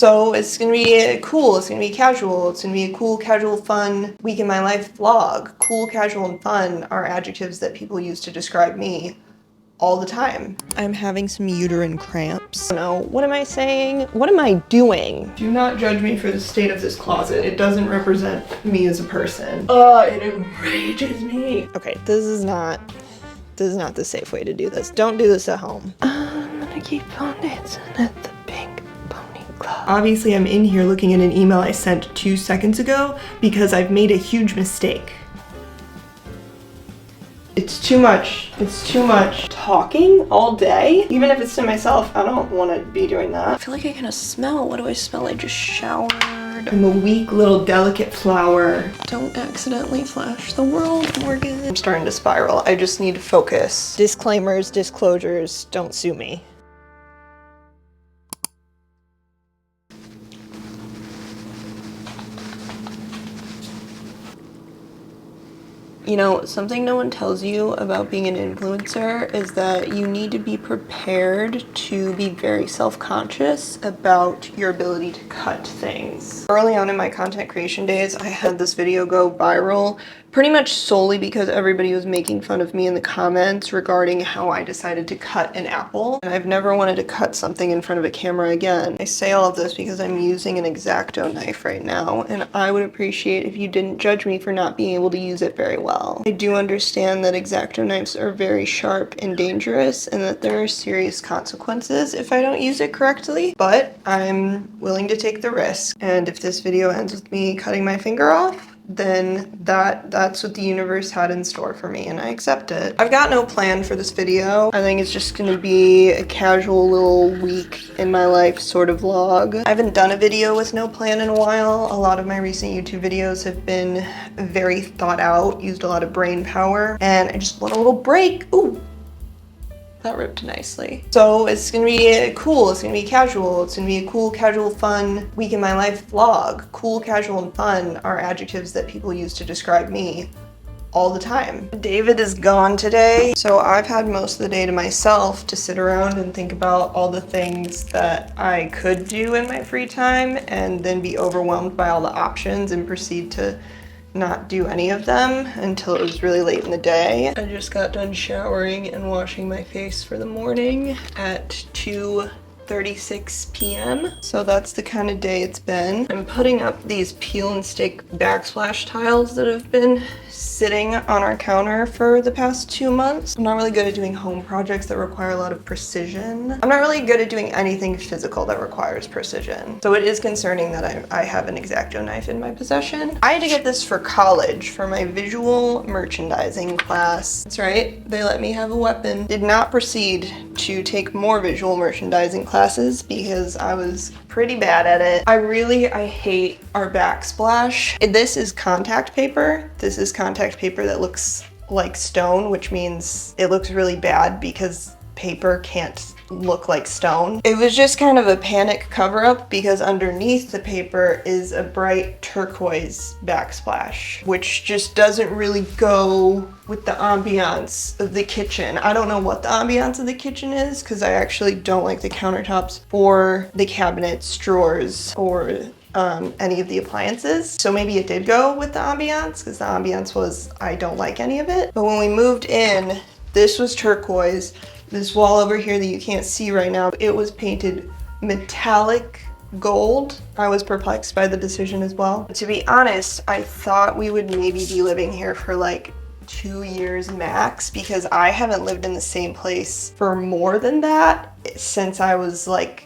So it's gonna be cool, it's gonna be casual, it's gonna be a cool, casual, fun week in my life vlog. Cool, casual, and fun are adjectives that people use to describe me all the time. I'm having some uterine cramps. No, what am I saying? What am I doing? Do not judge me for the state of this closet. It doesn't represent me as a person. It enrages me. Okay, this is not the safe way to do this. Don't do this at home. I'm gonna keep on dancing at the pink pony club. Obviously, I'm in here looking at an email I sent 2 seconds ago because I've made a huge mistake. It's too much. It's too much talking all day. Even if it's to myself, I don't want to be doing that. I feel like I kind of smell. What do I smell? I just showered. I'm a weak little delicate flower. Don't accidentally flash the world, Morgan. I'm starting to spiral. I just need to focus. Disclaimers, disclosures, don't sue me. You know, something no one tells you about being an influencer is that you need to be prepared to be very self-conscious about your ability to cut things. Early on in my content creation days, I had this video go viral pretty much solely because everybody was making fun of me in the comments regarding how I decided to cut an apple. And I've never wanted to cut something in front of a camera again. I say all of this because I'm using an X-Acto knife right now, and I would appreciate if you didn't judge me for not being able to use it very well. I do understand that X-Acto knives are very sharp and dangerous, and that there are serious consequences if I don't use it correctly, but I'm willing to take the risk. And if this video ends with me cutting my finger off, then that's what the universe had in store for me, and I accept it. I've got no plan for this video. I think it's just gonna be a casual little week in my life sort of vlog. I haven't done a video with no plan in a while. A lot of my recent YouTube videos have been very thought out, used a lot of brain power, and I just want a little break. Ooh. That ripped nicely. So it's gonna be cool, it's gonna be casual, it's gonna be a cool, casual, fun week in my life vlog. Cool, casual, and fun are adjectives that people use to describe me all the time. David is gone today, so I've had most of the day to myself to sit around and think about all the things that I could do in my free time and then be overwhelmed by all the options and proceed to not do any of them until it was really late in the day. I just got done showering and washing my face for the morning at 2:36 p.m. So that's the kind of day it's been. I'm putting up these peel and stick backsplash tiles that have been sitting on our counter for the past 2 months. I'm not really good at doing home projects that require a lot of precision. I'm not really good at doing anything physical that requires precision. So it is concerning that I have an X-Acto knife in my possession. I had to get this for college for my visual merchandising class. That's right, they let me have a weapon. Did not proceed to take more visual merchandising classes because I was pretty bad at it. I hate our backsplash. This is contact paper. This is contact paper that looks like stone, which means it looks really bad because paper can't look like stone. It was just kind of a panic cover-up because underneath the paper is a bright turquoise backsplash, which just doesn't really go with the ambiance of the kitchen. I don't know what the ambiance of the kitchen is because I actually don't like the countertops or the cabinets, drawers, or any of the appliances. So maybe it did go with the ambiance because the ambiance was I don't like any of it. But when we moved in, this was turquoise. This wall over here that you can't see right now, it was painted metallic gold. I was perplexed by the decision as well. To be honest, I thought we would maybe be living here for like 2 years max because I haven't lived in the same place for more than that since I was like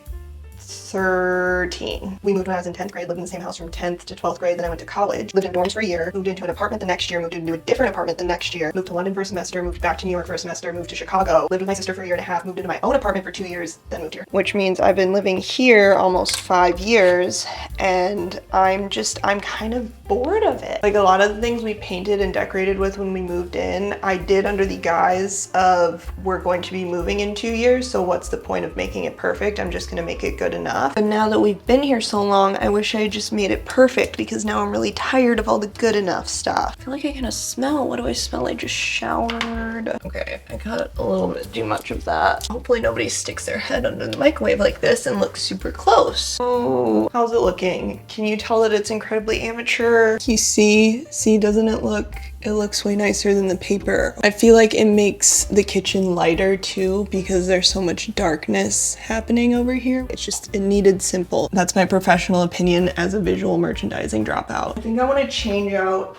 13. We moved when I was in 10th grade, lived in the same house from 10th to 12th grade, then I went to college, lived in dorms for a year, moved into an apartment the next year, moved into a different apartment the next year, moved to London for a semester, moved back to New York for a semester, moved to Chicago, lived with my sister for a year and a half, moved into my own apartment for 2 years, then moved here. Which means I've been living here almost 5 years, and I'm kind of bored of it. Like a lot of the things we painted and decorated with when we moved in, I did under the guise of we're going to be moving in 2 years, so what's the point of making it perfect? I'm just gonna make it good enough. But now that we've been here so long, I wish I just made it perfect because now I'm really tired of all the good enough stuff. I feel like I kind of smell. What do I smell? I just showered. Okay, I got a little bit too much of that. Hopefully nobody sticks their head under the microwave like this and looks super close. Oh, how's it looking? Can you tell that it's incredibly amateur? You see, doesn't it look, it looks way nicer than the paper. I feel like it makes the kitchen lighter too because there's so much darkness happening over here. It's just, it needed simple. That's my professional opinion as a visual merchandising dropout. I think I want to change out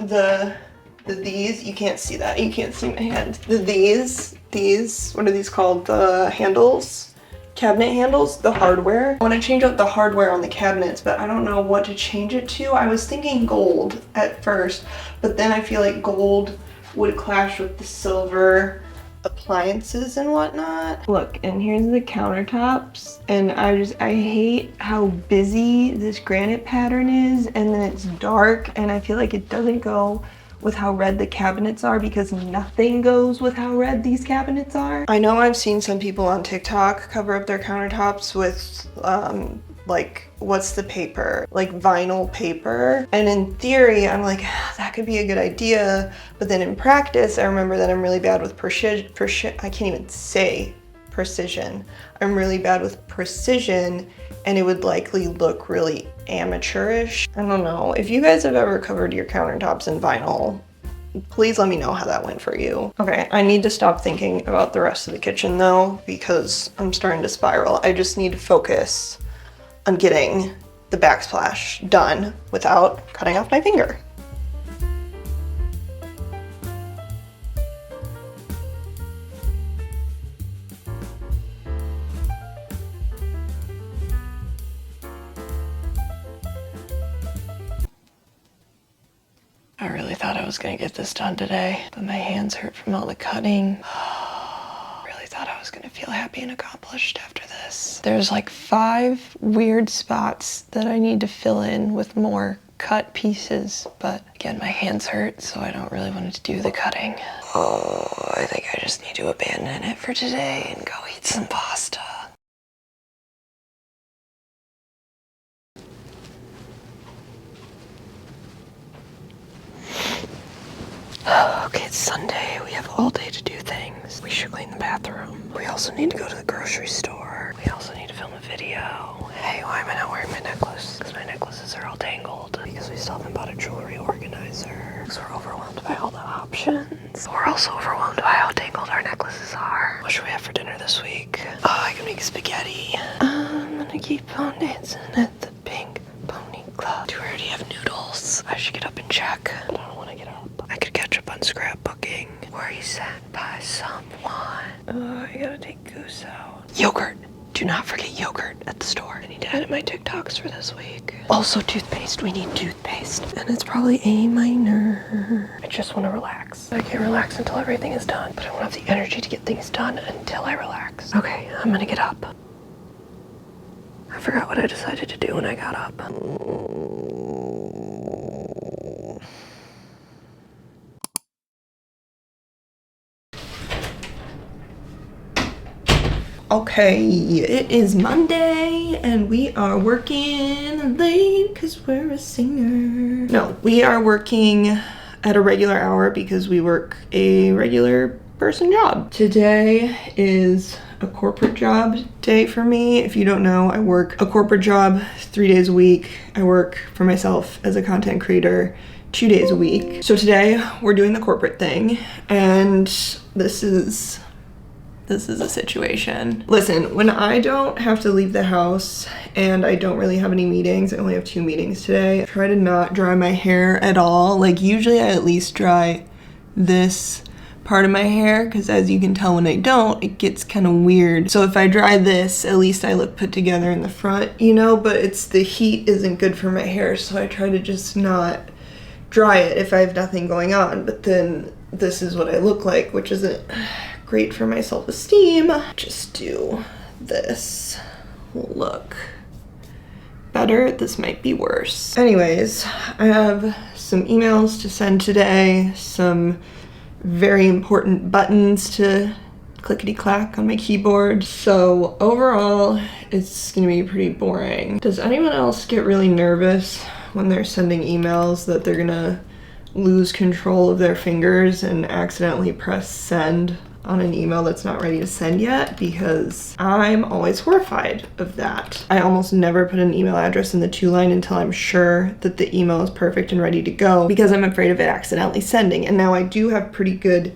these. You can't see that. You can't see my hand. These, what are these called? The handles? Cabinet handles, the hardware. I want to change out the hardware on the cabinets, but I don't know what to change it to. I was thinking gold at first, but then I feel like gold would clash with the silver appliances and whatnot. Look, and here's the countertops, and I hate how busy this granite pattern is, and then it's dark, and I feel like it doesn't go with how red the cabinets are because nothing goes with how red these cabinets are. I know I've seen some people on TikTok cover up their countertops with like, what's the paper? Like vinyl paper. And in theory, I'm like, that could be a good idea. But then in practice, I remember that I'm really bad with I can't even say precision. I'm really bad with precision, and it would likely look really amateurish. I don't know. If you guys have ever covered your countertops in vinyl, please let me know how that went for you. Okay, I need to stop thinking about the rest of the kitchen though, because I'm starting to spiral. I just need to focus on getting the backsplash done without cutting off my finger. I really thought I was gonna get this done today, but my hands hurt from all the cutting. Really thought I was gonna feel happy and accomplished after this. There's like 5 weird spots that I need to fill in with more cut pieces, but again, my hands hurt, so I don't really want to do the cutting. Oh, I think I just need to abandon it for today and go eat some pasta. Okay, it's Sunday. We have all day to do things. We should clean the bathroom. We also need to go to the grocery store. We also need to film a video. Hey, why am I not wearing my necklace? Because my necklaces are all tangled. Because we still haven't bought a jewelry organizer. Because we're overwhelmed by all the options. We're also overwhelmed by how tangled our necklaces are. What should we have for dinner this week? Oh, I can make spaghetti. I'm gonna keep on dancing at the Pink Pony Club. Do we already have noodles? I should get up and check. But I don't want to get up. I could catch up on scrapbooking. Where you sat by someone. Oh, I gotta take Goose out. Yogurt. Do not forget yogurt at the store. I need to edit my TikToks for this week. Also toothpaste. We need toothpaste. And it's probably A minor. I just want to relax. I can't relax until everything is done, but I won't have the energy to get things done until I relax. Okay, I'm gonna get up. I forgot what I decided to do when I got up. Okay, it is Monday and we are working late because we're a singer. No, we are working at a regular hour because we work a regular person job. Today is a corporate job day for me. If you don't know, I work a corporate job 3 days a week. I work for myself as a content creator 2 days a week. So today we're doing the corporate thing, and this is a situation. Listen, when I don't have to leave the house and I don't really have any meetings, I only have 2 meetings today, I try to not dry my hair at all. Like usually I at least dry this part of my hair, because as you can tell when I don't, it gets kind of weird. So if I dry this, at least I look put together in the front, you know, but it's the heat isn't good for my hair, so I try to just not dry it if I have nothing going on. But then this is what I look like, which isn't great for my self-esteem. Just do this look better, this might be worse. Anyways, I have some emails to send today, some very important buttons to clickety-clack on my keyboard. So overall, it's gonna be pretty boring. Does anyone else get really nervous when they're sending emails that they're gonna lose control of their fingers and accidentally press send on an email that's not ready to send yet? Because I'm always horrified of that. I almost never put an email address in the to line until I'm sure that the email is perfect and ready to go, because I'm afraid of it accidentally sending. And now I do have pretty good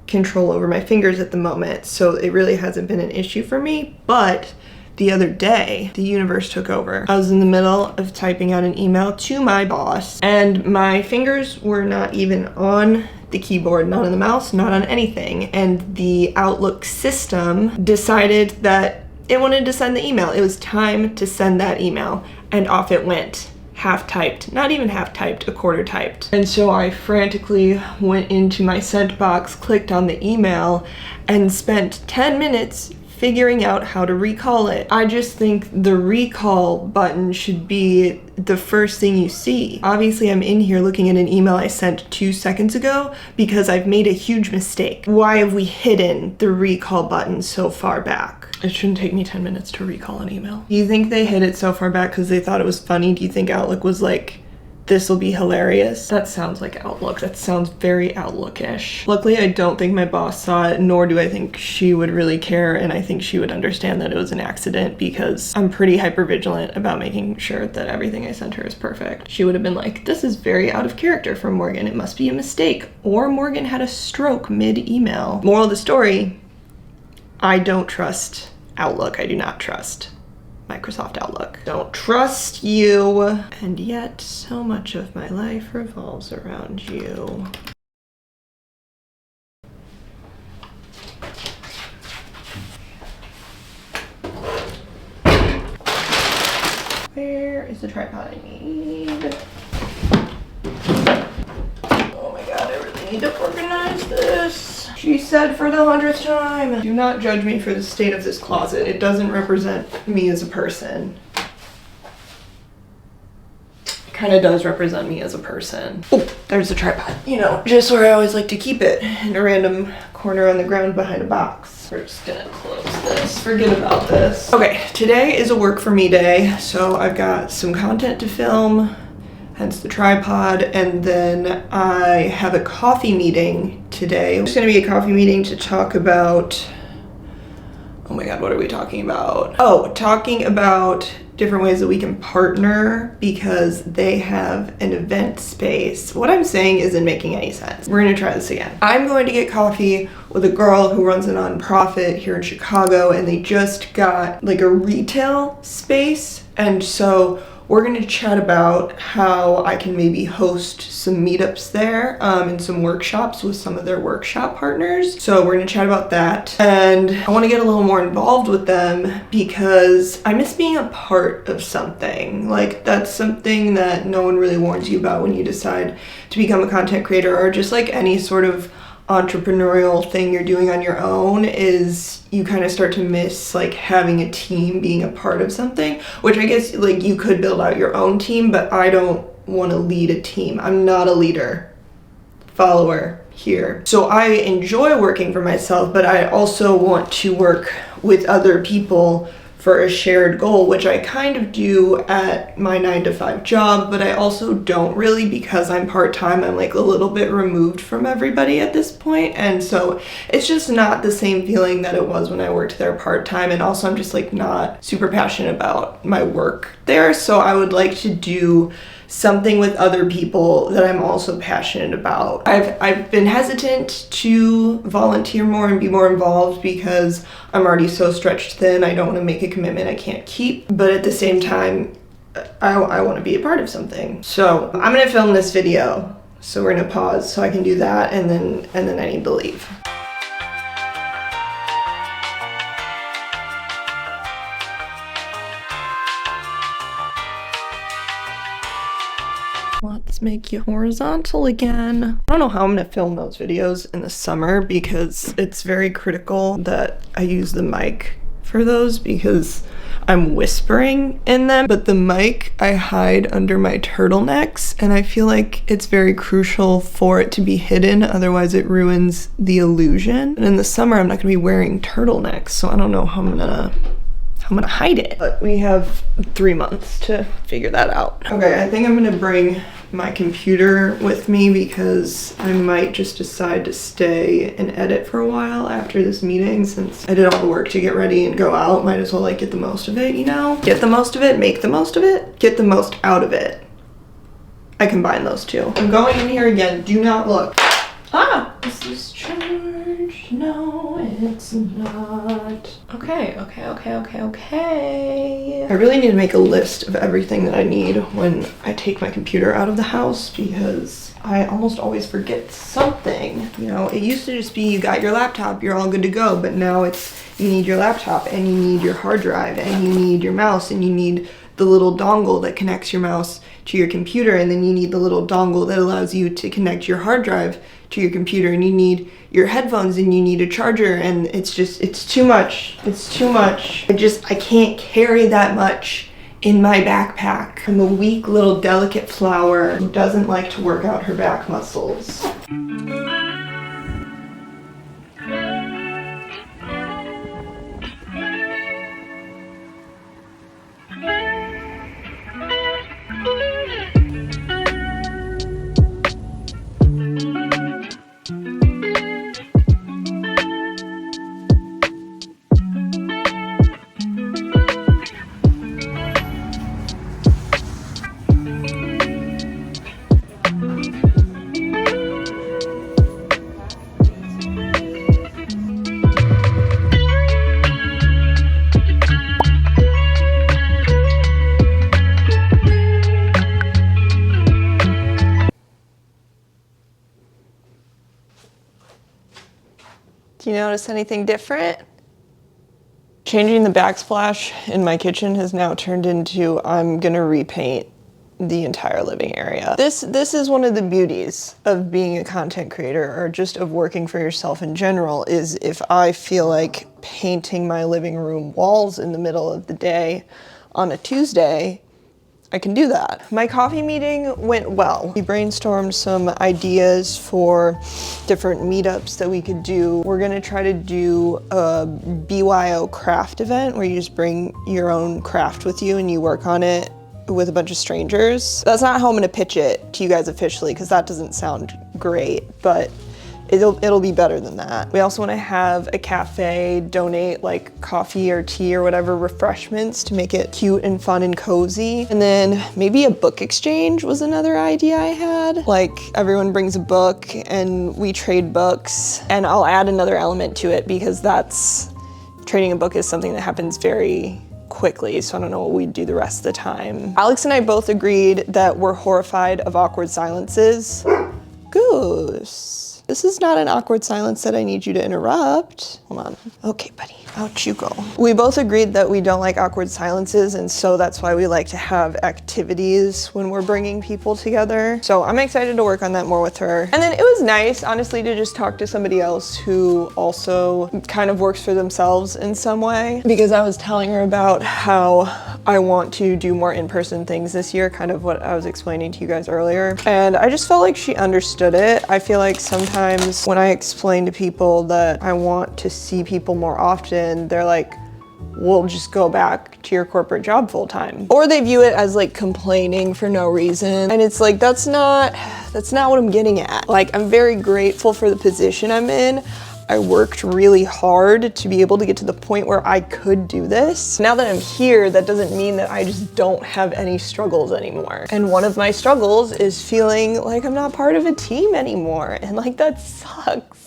control over my fingers at the moment, so it really hasn't been an issue for me. But the other day, the universe took over. I was in the middle of typing out an email to my boss, and my fingers were not even on the keyboard, not on the mouse, not on anything. And the Outlook system decided that it wanted to send the email. It was time to send that email, and off it went. Half typed, not even half typed, a quarter typed. And so I frantically went into my sent box, clicked on the email, and spent 10 minutes figuring out how to recall it. I just think the recall button should be the first thing you see. Obviously, I'm in here looking at an email I sent 2 seconds ago because I've made a huge mistake. Why have we hidden the recall button so far back? It shouldn't take me 10 minutes to recall an email. Do you think they hid it so far back because they thought it was funny? Do you think Outlook was like, this will be hilarious? That sounds like Outlook. That sounds very Outlook-ish. Luckily, I don't think my boss saw it, nor do I think she would really care, and I think she would understand that it was an accident because I'm pretty hypervigilant about making sure that everything I sent her is perfect. She would have been like, this is very out of character for Morgan. It must be a mistake. Or Morgan had a stroke mid-email. Moral of the story, I don't trust Outlook. I do not trust Microsoft Outlook. Don't trust you. And yet, so much of my life revolves around you. Where is the tripod I need? Oh my god, I really need to organize this. She said for the 100th time. Do not judge me for the state of this closet. It doesn't represent me as a person. It kind of does represent me as a person. Oh, there's the tripod. You know, just where I always like to keep it, in a random corner on the ground behind a box. We're just gonna close this. Forget about this. Okay, today is a work for me day, so I've got some content to film, hence the tripod, and then I have a coffee meeting today. It's gonna be a coffee meeting to talk about, oh my god, what are we talking about? Oh, talking about different ways that we can partner because they have an event space. What I'm saying isn't making any sense. We're gonna try this again. I'm going to get coffee with a girl who runs a nonprofit here in Chicago, and they just got like a retail space, and so we're going to chat about how I can maybe host some meetups there and some workshops with some of their workshop partners. So we're going to chat about that. And I want to get a little more involved with them because I miss being a part of something. Like, that's something that no one really warns you about when you decide to become a content creator, or just like any sort of entrepreneurial thing you're doing on your own, is you kind of start to miss like having a team, being a part of something, which I guess like you could build out your own team, but I don't want to lead a team. I'm not a leader. Follower here. So I enjoy working for myself, but I also want to work with other people for a shared goal, which I kind of do at my 9-to-5 job, but I also don't really because I'm part-time. I'm like a little bit removed from everybody at this point, and so it's just not the same feeling that it was when I worked there part-time. And also I'm just like not super passionate about my work there, so I would like to do something with other people that I'm also passionate about. I've been hesitant to volunteer more and be more involved because I'm already so stretched thin. I don't want to make a commitment I can't keep, but at the same time, I want to be a part of something. So I'm gonna film this video. So we're gonna pause so I can do that, and then I need to leave. Let's make you horizontal again. I don't know how I'm gonna film those videos in the summer because it's very critical that I use the mic for those, because I'm whispering in them, but the mic I hide under my turtlenecks, and I feel like it's very crucial for it to be hidden, otherwise it ruins the illusion. And in the summer, I'm not gonna be wearing turtlenecks, so I don't know how I'm gonna hide it. But we have 3 months to figure that out. Okay, I think I'm gonna bring my computer with me because I might just decide to stay and edit for a while after this meeting, since I did all the work to get ready and go out. Might as well like get the most of it, you know? Get the most of it, make the most of it, get the most out of it. I combine those two. I'm going in here again, do not look. Ah, is this charged? No, it's not. Okay. I really need to make a list of everything that I need when I take my computer out of the house, because I almost always forget something. You know, it used to just be you got your laptop, you're all good to go, but now it's you need your laptop and you need your hard drive and you need your mouse and you need the little dongle that connects your mouse to your computer, and then you need the little dongle that allows you to connect your hard drive to your computer, and you need your headphones and you need a charger, and it's too much. It's too much. I can't carry that much in my backpack. I'm a weak little delicate flower who doesn't like to work out her back muscles. Do you notice anything different? Changing the backsplash in my kitchen has now turned into I'm gonna repaint the entire living area. This is one of the beauties of being a content creator, or just of working for yourself in general, is if I feel like painting my living room walls in the middle of the day on a Tuesday, I can do that. My coffee meeting went well. We brainstormed some ideas for different meetups that we could do. We're gonna try to do a BYO craft event where you just bring your own craft with you and you work on it with a bunch of strangers. That's not how I'm gonna pitch it to you guys officially, because that doesn't sound great, but it'll be better than that. We also want to have a cafe donate like coffee or tea or whatever refreshments to make it cute and fun and cozy. And then maybe a book exchange was another idea I had. Like everyone brings a book and we trade books, and I'll add another element to it because trading a book is something that happens very quickly, so I don't know what we'd do the rest of the time. Alex and I both agreed that we're horrified of awkward silences. Goose. This is not an awkward silence that I need you to interrupt. Hold on. Okay, buddy, out you go. We both agreed that we don't like awkward silences, and so that's why we like to have activities when we're bringing people together. So I'm excited to work on that more with her. And then it was nice, honestly, to just talk to somebody else who also kind of works for themselves in some way, because I was telling her about how I want to do more in-person things this year, kind of what I was explaining to you guys earlier. And I just felt like she understood it. I feel like sometimes when I explain to people that I want to see people more often, they're like, we'll just go back to your corporate job full time. Or they view it as like complaining for no reason. And it's like, that's not what I'm getting at. Like, I'm very grateful for the position I'm in. I worked really hard to be able to get to the point where I could do this. Now that I'm here, that doesn't mean that I just don't have any struggles anymore. And one of my struggles is feeling like I'm not part of a team anymore. And like, that sucks.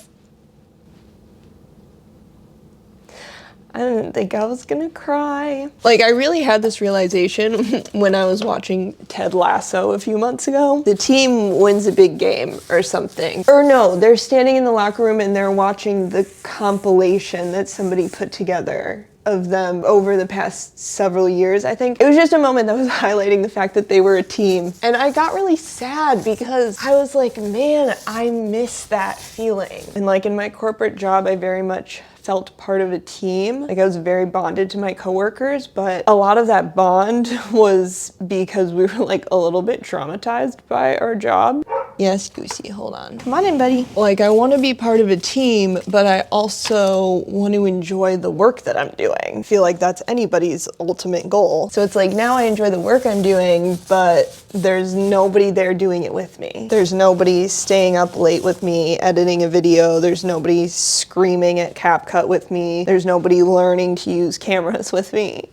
I didn't think I was gonna cry. Like, I really had this realization when I was watching Ted Lasso a few months ago. The team wins a big game or something. Or no, they're standing in the locker room and they're watching the compilation that somebody put together of them over the past several years, I think. It was just a moment that was highlighting the fact that they were a team. And I got really sad because I was like, man, I miss that feeling. And like in my corporate job, I very much felt part of a team. Like I was very bonded to my coworkers, but a lot of that bond was because we were like a little bit traumatized by our job. Yes, Goosey, hold on. Come on in, buddy. Like, I want to be part of a team, but I also want to enjoy the work that I'm doing. I feel like that's anybody's ultimate goal. So it's like, now I enjoy the work I'm doing, but there's nobody there doing it with me. There's nobody staying up late with me, editing a video. There's nobody screaming at CapCut with me. There's nobody learning to use cameras with me.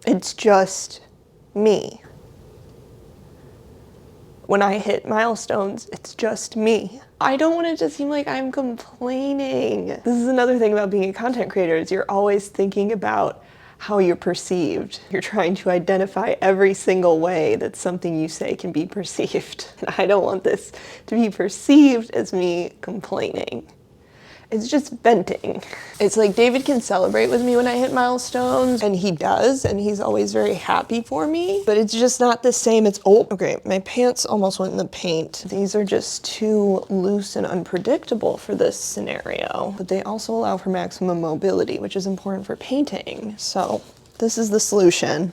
It's just me. When I hit milestones, it's just me. I don't want it to seem like I'm complaining. This is another thing about being a content creator, is you're always thinking about how you're perceived. You're trying to identify every single way that something you say can be perceived. And I don't want this to be perceived as me complaining. It's just venting. It's like David can celebrate with me when I hit milestones, and he does, and he's always very happy for me, but it's just not the same. It's, oh, okay, my pants almost went in the paint. These are just too loose and unpredictable for this scenario, but they also allow for maximum mobility, which is important for painting. So this is the solution.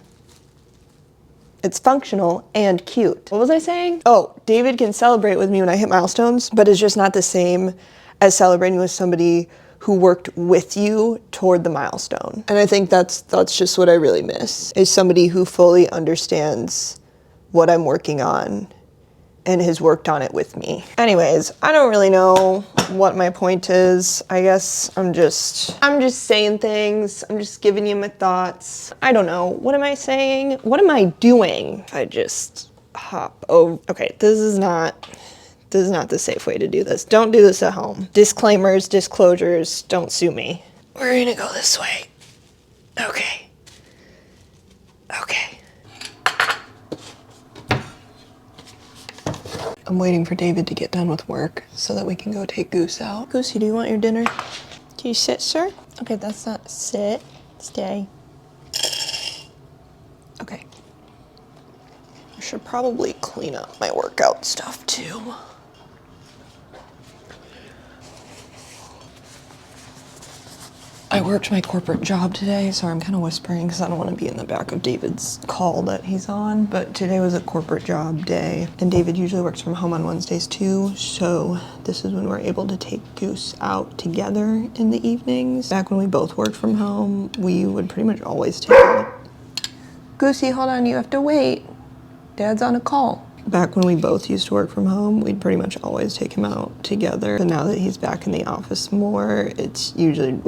It's functional and cute. What was I saying? Oh, David can celebrate with me when I hit milestones, but it's just not the same as celebrating with somebody who worked with you toward the milestone. And I think that's just what I really miss, is somebody who fully understands what I'm working on and has worked on it with me. Anyways, I don't really know what my point is. I guess I'm just saying things. I'm just giving you my thoughts. I don't know. What am I saying? What am I doing? I just hop over. Okay, this is not the safe way to do this. Don't do this at home. Disclaimers, disclosures, don't sue me. We're gonna go this way. Okay. Okay. I'm waiting for David to get done with work so that we can go take Goose out. Goosey, do you want your dinner? Can you sit, sir? Okay, that's not sit. Stay. Okay. I should probably clean up my workout stuff too. I worked my corporate job today, so I'm kind of whispering because I don't want to be in the back of David's call that he's on, but today was a corporate job day, and David usually works from home on Wednesdays too, so this is when we're able to take Goose out together in the evenings. Back when we both worked from home, we would pretty much always take him. Goosey, hold on, you have to wait. Dad's on a call. Back when we both used to work from home, we'd pretty much always take him out together. But now that he's back in the office more, it's usually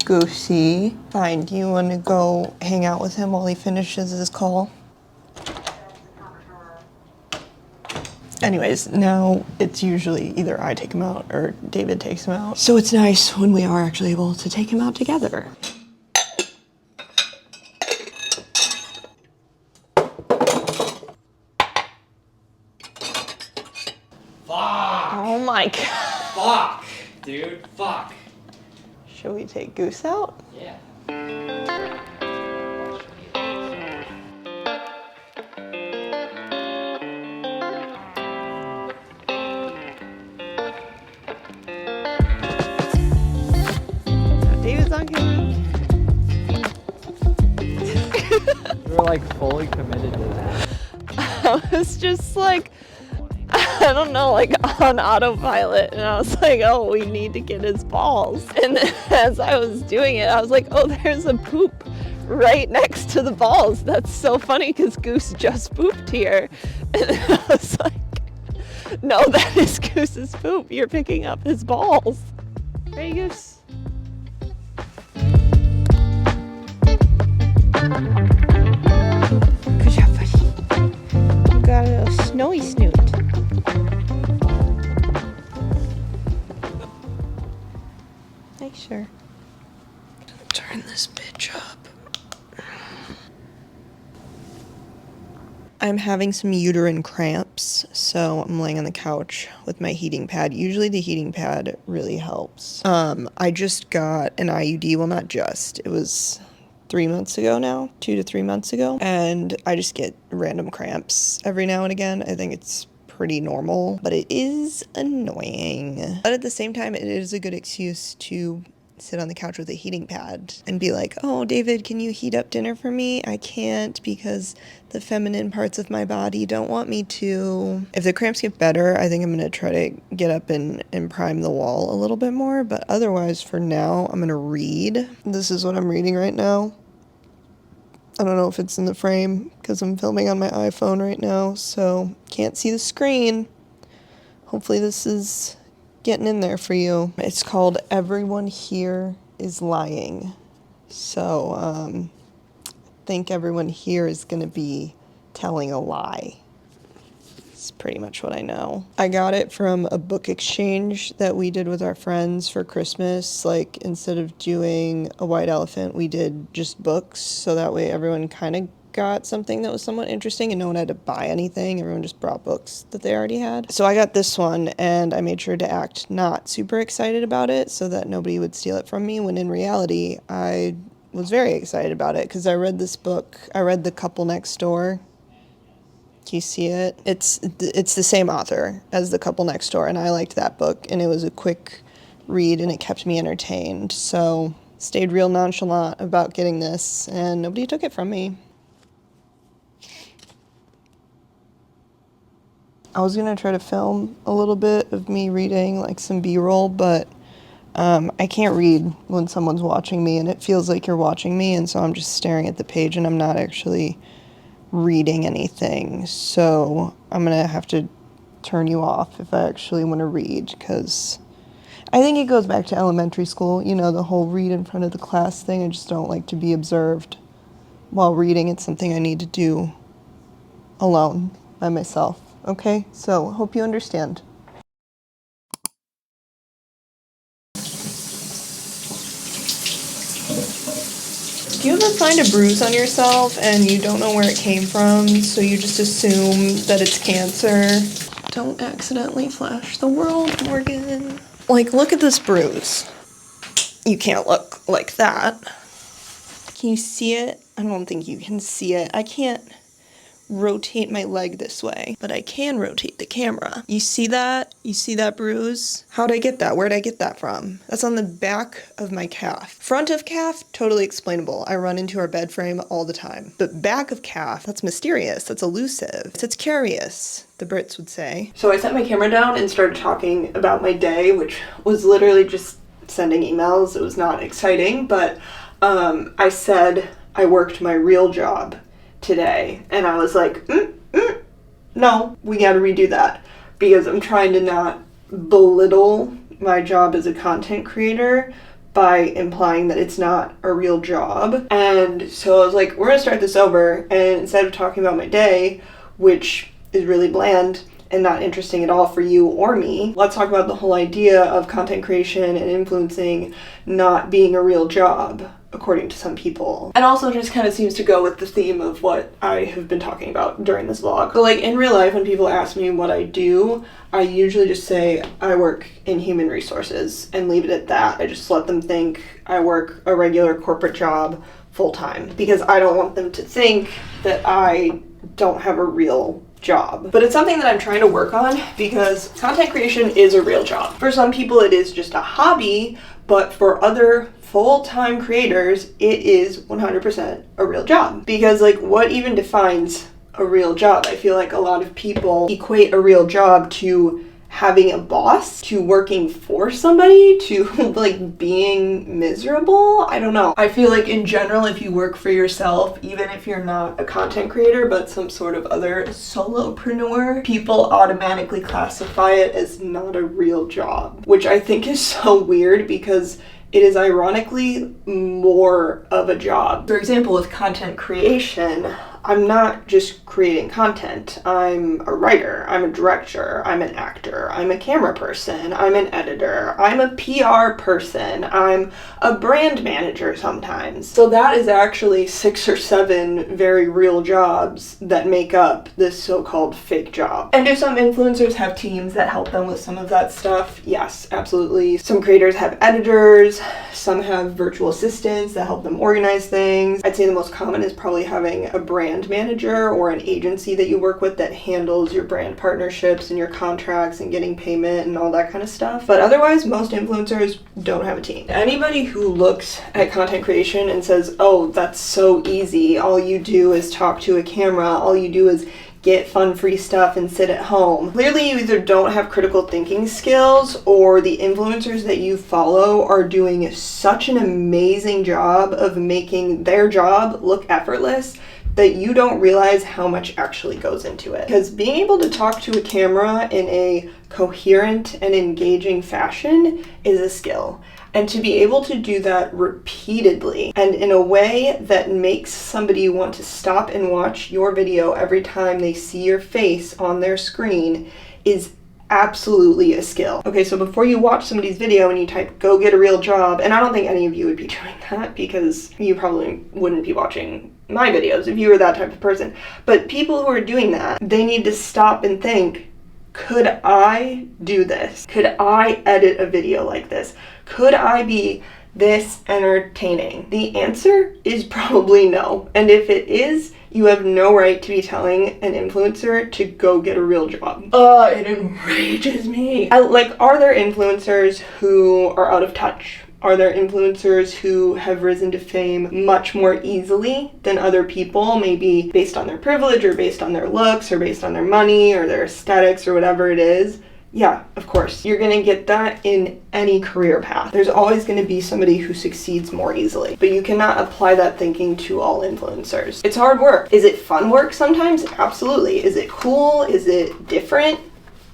Goosey. Fine, do you want to go hang out with him while he finishes his call? Anyways, now it's usually either I take him out or David takes him out. So it's nice when we are actually able to take him out together. Oh my god. Fuck, dude. Fuck. Should we take Goose out? Yeah. David's on camera. We were like fully committed to that. I was just like, I don't know, like on autopilot, and I was like, oh, we need to get his balls. And then as I was doing it, I was like, oh, there's a poop right next to the balls. That's so funny because Goose just pooped here. And I was like, no, that is Goose's poop. You're picking up his balls. Hey, Goose. Good job, buddy. You got a little snowy snoot. Sure. Turn this bitch up. I'm having some uterine cramps, so I'm laying on the couch with my heating pad. Usually the heating pad really helps. I just got an IUD. Well, not just. It was 3 months ago now, 2 to 3 months ago. And I just get random cramps every now and again. I think it's pretty normal, but it is annoying. But at the same time, it is a good excuse to sit on the couch with a heating pad and be like, oh, David, can you heat up dinner for me? I can't because the feminine parts of my body don't want me to. If the cramps get better, I think I'm going to try to get up and prime the wall a little bit more. But otherwise, for now, I'm going to read. This is what I'm reading right now. I don't know if it's in the frame because I'm filming on my iPhone right now, so can't see the screen. Hopefully this is getting in there for you. It's called Everyone Here is Lying. So I think everyone here is going to be telling a lie. It's pretty much what I know. I got it from a book exchange that we did with our friends for Christmas. Like, instead of doing a white elephant, we did just books. So that way everyone kind of got something that was somewhat interesting and no one had to buy anything. Everyone just brought books that they already had. So I got this one and I made sure to act not super excited about it so that nobody would steal it from me, when in reality I was very excited about it because I read this book. I read The Couple Next Door. Can you see it? It's the same author as The Couple Next Door, and I liked that book, and it was a quick read, and it kept me entertained. So stayed real nonchalant about getting this, and nobody took it from me. I was gonna try to film a little bit of me reading, like some B-roll, but I can't read when someone's watching me, and it feels like you're watching me, and so I'm just staring at the page, and I'm not actually reading anything. So I'm gonna have to turn you off if I actually want to read, because I think it goes back to elementary school, you know, the whole read in front of the class thing. I just don't like to be observed while reading. It's something I need to do alone by myself. Okay, so hope you understand. Do you ever find a bruise on yourself and you don't know where it came from, so you just assume that it's cancer? Don't accidentally flash the world, Morgan. Like, look at this bruise. You can't look like that. Can you see it? I don't think you can see it. I can't rotate my leg this way, but I can rotate the camera. You see that? You see that bruise? How'd I get that? Where'd I get that from? That's on the back of my calf. Front of calf, totally explainable. I run into our bed frame all the time. But back of calf, that's mysterious. That's elusive. It's curious, the Brits would say. So I set my camera down and started talking about my day, which was literally just sending emails. It was not exciting, but I said I worked my real job today, and I was like, no, we gotta redo that, because I'm trying to not belittle my job as a content creator by implying that it's not a real job. And so I was like, we're gonna start this over, and instead of talking about my day, which is really bland and not interesting at all for you or me, let's talk about the whole idea of content creation and influencing not being a real job, according to some people. And also just kind of seems to go with the theme of what I have been talking about during this vlog. But like, in real life, when people ask me what I do, I usually just say I work in human resources and leave it at that. I just let them think I work a regular corporate job full-time, because I don't want them to think that I don't have a real job. But it's something that I'm trying to work on, because content creation is a real job. For some people it is just a hobby, but for other full-time creators it is 100% a real job. Because like, what even defines a real job? I feel like a lot of people equate a real job to having a boss, to working for somebody, to like being miserable. I don't know. I feel like in general, if you work for yourself, even if you're not a content creator but some sort of other solopreneur, people automatically classify it as not a real job, which I think is so weird, because it is ironically more of a job. For example, with content creation, I'm not just creating content. I'm a writer, I'm a director, I'm an actor, I'm a camera person, I'm an editor, I'm a PR person, I'm a brand manager sometimes. So that is actually 6 or 7 very real jobs that make up this so-called fake job. And do some influencers have teams that help them with some of that stuff? Yes, absolutely. Some creators have editors, some have virtual assistants that help them organize things. I'd say the most common is probably having a brand brand manager or an agency that you work with that handles your brand partnerships and your contracts and getting payment and all that kind of stuff. But otherwise, most influencers don't have a team. Anybody who looks at content creation and says, oh, that's so easy, all you do is talk to a camera, all you do is get fun free stuff and sit at home. Clearly you either don't have critical thinking skills, or the influencers that you follow are doing such an amazing job of making their job look effortless that you don't realize how much actually goes into it. Because being able to talk to a camera in a coherent and engaging fashion is a skill. And to be able to do that repeatedly and in a way that makes somebody want to stop and watch your video every time they see your face on their screen is absolutely a skill. Okay, so before you watch somebody's video and you type, go get a real job, and I don't think any of you would be doing that because you probably wouldn't be watching my videos if you were that type of person. But people who are doing that, they need to stop and think, could I do this? Could I edit a video like this? Could I be this entertaining? The answer is probably no. And if it is, you have no right to be telling an influencer to go get a real job. It enrages me. Are there influencers who are out of touch? Are there influencers who have risen to fame much more easily than other people, maybe based on their privilege or based on their looks or based on their money or their aesthetics or whatever it is? Yeah, of course. You're gonna get that in any career path. There's always gonna be somebody who succeeds more easily, but you cannot apply that thinking to all influencers. It's hard work. Is it fun work sometimes? Absolutely. Is it cool? Is it different?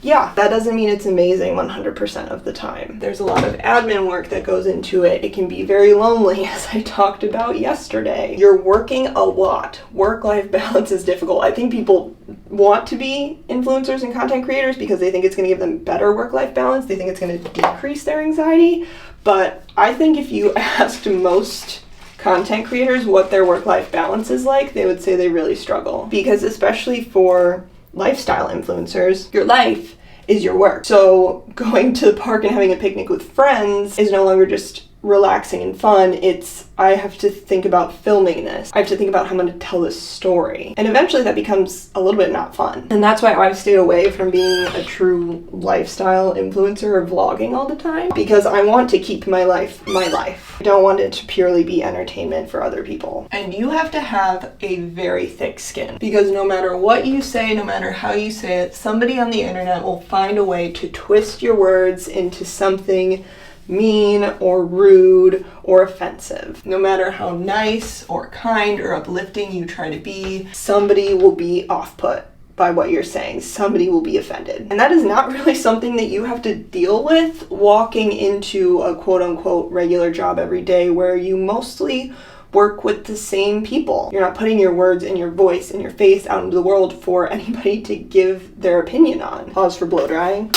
Yeah, that doesn't mean it's amazing 100% of the time. There's a lot of admin work that goes into it. It can be very lonely, as I talked about yesterday. You're working a lot. Work-life balance is difficult. I think people want to be influencers and content creators because they think it's going to give them better work-life balance. They think it's going to decrease their anxiety. But I think if you asked most content creators what their work-life balance is like, they would say they really struggle. Because especially for lifestyle influencers, your life is your work. So going to the park and having a picnic with friends is no longer just relaxing and fun. It's, I have to think about filming this. I have to think about how I'm going to tell this story. And eventually that becomes a little bit not fun. And that's why I've stayed away from being a true lifestyle influencer or vlogging all the time, because I want to keep my life my life. I don't want it to purely be entertainment for other people. And you have to have a very thick skin, because no matter what you say, no matter how you say it, somebody on the internet will find a way to twist your words into something mean or rude or offensive. No matter how nice or kind or uplifting you try to be, somebody will be off-put by what you're saying. Somebody will be offended. And that is not really something that you have to deal with walking into a quote-unquote regular job every day where you mostly work with the same people. You're not putting your words and your voice and your face out into the world for anybody to give their opinion on. Pause for blow drying.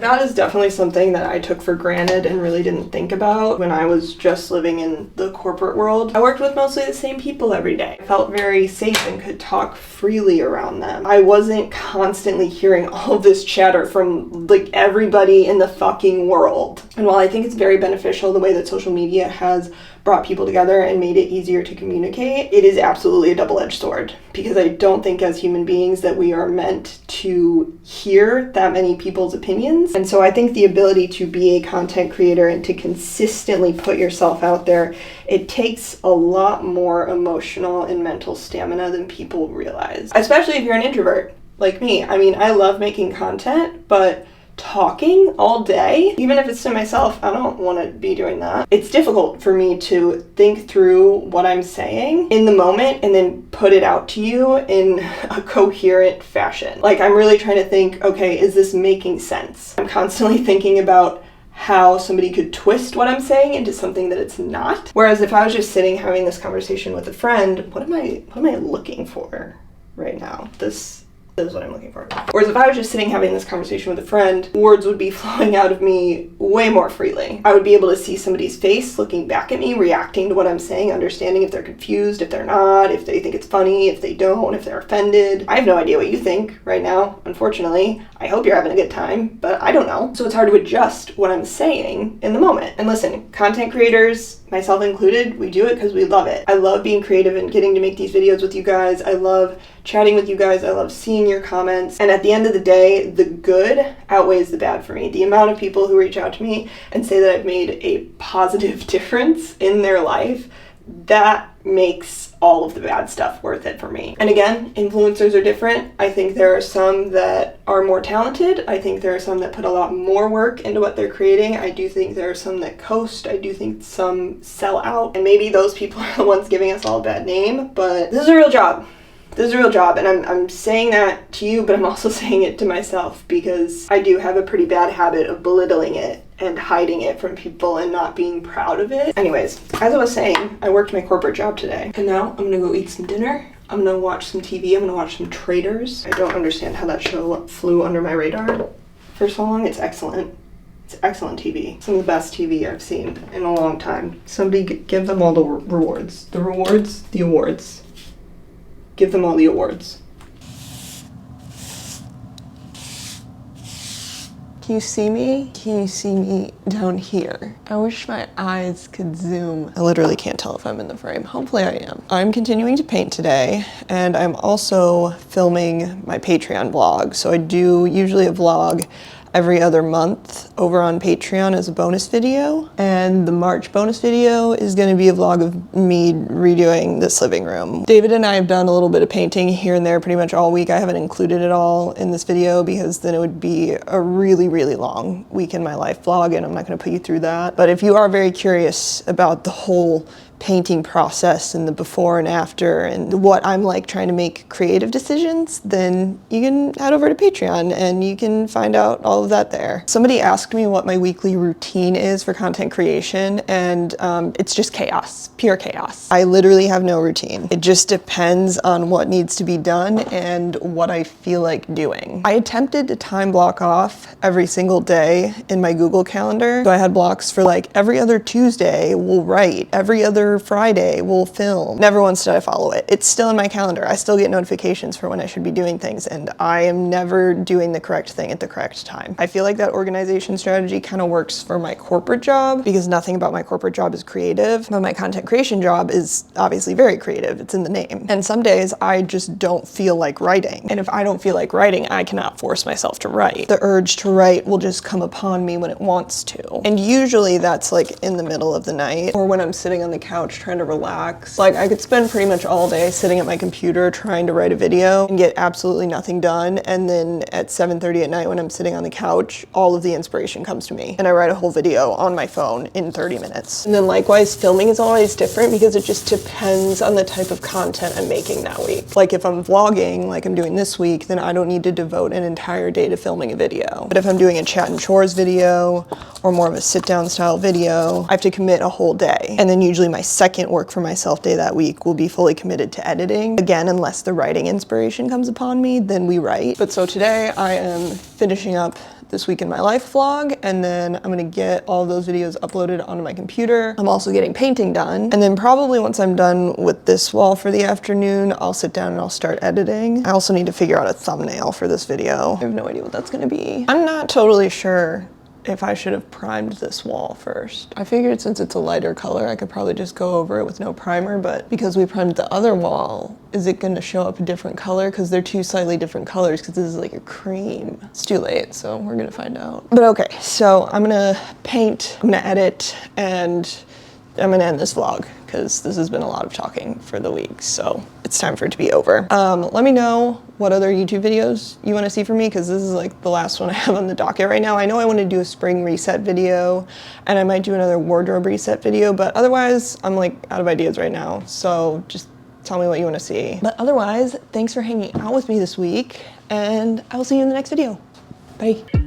That is definitely something that I took for granted and really didn't think about when I was just living in the corporate world. I worked with mostly the same people every day. I felt very safe and could talk freely around them. I wasn't constantly hearing all of this chatter from everybody in the fucking world. And while I think it's very beneficial the way that social media has brought people together and made it easier to communicate, it is absolutely a double-edged sword, because I don't think as human beings that we are meant to hear that many people's opinions. And so I think the ability to be a content creator and to consistently put yourself out there, it takes a lot more emotional and mental stamina than people realize, especially if you're an introvert like me. I mean, I love making content, but talking all day, even if it's to myself, I don't want to be doing that. It's difficult for me to think through what I'm saying in the moment and then put it out to you in a coherent fashion. I'm really trying to think, okay, is this making sense? I'm constantly thinking about how somebody could twist what I'm saying into something that it's not. Whereas if I was just sitting having this conversation with a friend, what am I looking for right now? This Is what I'm looking for. Whereas if I was just sitting having this conversation with a friend, words would be flowing out of me way more freely. I would be able to see somebody's face looking back at me, reacting to what I'm saying, understanding if they're confused, if they're not, if they think it's funny, if they don't, if they're offended. I have no idea what you think right now, unfortunately. I hope you're having a good time, but I don't know. So it's hard to adjust what I'm saying in the moment. And listen, content creators, myself included, we do it because we love it. I love being creative and getting to make these videos with you guys. I love chatting with you guys. I love seeing your comments. And at the end of the day, the good outweighs the bad for me. The amount of people who reach out to me and say that I've made a positive difference in their life, that makes all of the bad stuff worth it for me. And again, influencers are different. I think there are some that are more talented. I think there are some that put a lot more work into what they're creating. I do think there are some that coast. I do think some sell out. And maybe those people are the ones giving us all a bad name, but this is a real job. This is a real job, and I'm saying that to you, but I'm also saying it to myself because I do have a pretty bad habit of belittling it and hiding it from people and not being proud of it. Anyways, as I was saying, I worked my corporate job today, and now I'm gonna go eat some dinner. I'm gonna watch some TV. I'm gonna watch some Traitors. I don't understand how that show flew under my radar for so long. It's excellent. It's excellent TV. Some of the best TV I've seen in a long time. Somebody give them all the rewards. The rewards, the awards. Give them all the awards. Can you see me? Can you see me down here? I wish my eyes could zoom. I literally can't tell if I'm in the frame. Hopefully I am. I'm continuing to paint today, and I'm also filming my Patreon vlog. So I do usually a vlog every other month over on Patreon as a bonus video. And the March bonus video is gonna be a vlog of me redoing this living room. David and I have done a little bit of painting here and there pretty much all week. I haven't included it all in this video because then it would be a really, really long week in my life vlog, and I'm not gonna put you through that. But if you are very curious about the whole painting process and the before and after and what I'm like trying to make creative decisions, then you can head over to Patreon and you can find out all of that there. Somebody asked me what my weekly routine is for content creation, and it's just chaos, pure chaos. I literally have no routine. It just depends on what needs to be done and what I feel like doing. I attempted to time block off every single day in my Google Calendar. So I had blocks for like every other Tuesday we'll write, every other Friday we'll film. Never once did I follow it. It's still in my calendar. I still get notifications for when I should be doing things, and I am never doing the correct thing at the correct time. I feel like that organization strategy kind of works for my corporate job because nothing about my corporate job is creative, but my content creation job is obviously very creative. It's in the name. And some days I just don't feel like writing. And if I don't feel like writing, I cannot force myself to write. The urge to write will just come upon me when it wants to. And usually that's like in the middle of the night or when I'm sitting on the couch trying to relax. Like I could spend pretty much all day sitting at my computer trying to write a video and get absolutely nothing done, and then at 7:30 at night when I'm sitting on the couch, all of the inspiration comes to me and I write a whole video on my phone in 30 minutes. And then likewise, filming is always different because it just depends on the type of content I'm making that week. Like if I'm vlogging like I'm doing this week, then I don't need to devote an entire day to filming a video. But if I'm doing a chat and chores video or more of a sit down style video, I have to commit a whole day. And then usually my second work for myself day that week will be fully committed to editing. Again, unless the writing inspiration comes upon me, then we write. But so today I am finishing up this week in my life vlog, and then I'm gonna get all of those videos uploaded onto my computer. I'm also getting painting done, and then probably once I'm done with this wall for the afternoon, I'll sit down and I'll start editing. I also need to figure out a thumbnail for this video. I have no idea what that's gonna be. I'm not totally sure if I should have primed this wall first. I figured since it's a lighter color, I could probably just go over it with no primer, but because we primed the other wall, is it gonna show up a different color? Because they're two slightly different colors, because this is like a cream. It's too late, so we're gonna find out. But okay, so I'm gonna paint, I'm gonna edit, and I'm gonna end this vlog because this has been a lot of talking for the week, so it's time for it to be over. Let me know what other YouTube videos you want to see from me, because this is like the last one I have on the docket right now. I know I want to do a spring reset video, and I might do another wardrobe reset video, but otherwise I'm like out of ideas right now, so just tell me what you want to see. But otherwise, thanks for hanging out with me this week, and I will see you in the next video. Bye.